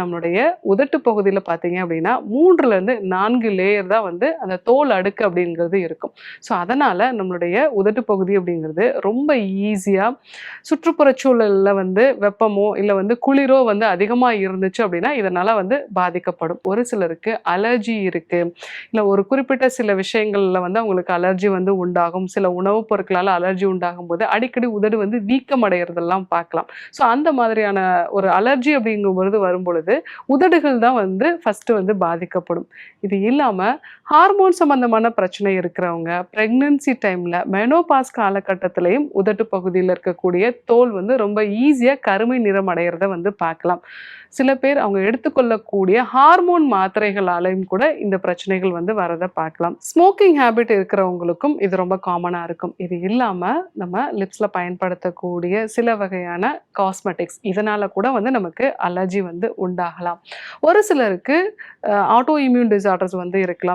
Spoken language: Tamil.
நம்மளுடைய உதட்டு பகுதியில பார்த்தீங்க அப்படின்னா 3லேருந்து 4 லேயர் தான் வந்து அந்த தோல் அடுக்கு அப்படிங்கிறது இருக்கும். ஸோ அதனால நம்மளுடைய உதட்டு பகுதி அப்படிங்கிறது ரொம்ப ஈஸியா சுற்றுப்புறச் சூழல்ல வந்து வெப்பமோ, இல்ல வந்து குளிரோ வந்து அதிகமா இருந்துச்சு அப்படின்னா, இதனால வந்து பாதிக்கப்படும். ஒரு சிலருக்கு அலர்ஜி இருக்கு. இல்ல ஒரு குறிப்பிட்ட சில விஷயங்கள்ல வந்து அவங்களுக்கு அலர்ஜி வந்து உண்டாகும். சில உணவுப் பொருட்களால அலர்ஜி உண்டாகும்போது, அடிக்கடி உதடு வந்து வீக்கம் அடையறதெல்லாம் பார்க்கலாம். ஸோ அந்த மாதிரியான ஒரு அலர்ஜி அப்படிங்கும்பொழுது வரும்பொழுது, உதடுகள் தான் வந்து ஃபர்ஸ்ட்டு வந்து பாதிக்கப்படும். இது இல்லாம ஹார்மோன் சம்பந்தமான பிரச்சனை இருக்கிறவங்க, பிரெக்னன்சி டைம்ல மெனோபாஸ் காலகட்டத்திலயும் உதட்டு பகுதியில இருக்கக்கூடிய தோல் வந்து ரொம்ப ஈஸியா கருமை நிறம் அடையறத வந்து பார்க்கலாம். சில பேர் அவங்க எடுத்துக்கொள்ளக்கூடிய ஹார்மோன் மாத்திரைகளாலயும் கூட இந்த பிரச்சனைகள் வந்து வரத பார்க்கலாம். ஸ்மோக்கிங் ஹேபிட் இருக்கிறவங்களுக்கும் இது ரொம்ப காமனா இருக்கும். இது இல்லாம நம்ம லிப்ஸ்ல பயன்படுத்தக்கூடிய சில வகையான காஸ்மெட்டிக்ஸ் இதனால கூட வந்து நமக்கு அலர்ஜி வந்து உண்டாகலாம். ஒரு சிலருக்கு ஆட்டோ இம்யூன் டிஸார்டர்ஸ் வந்து இருக்கலாம்.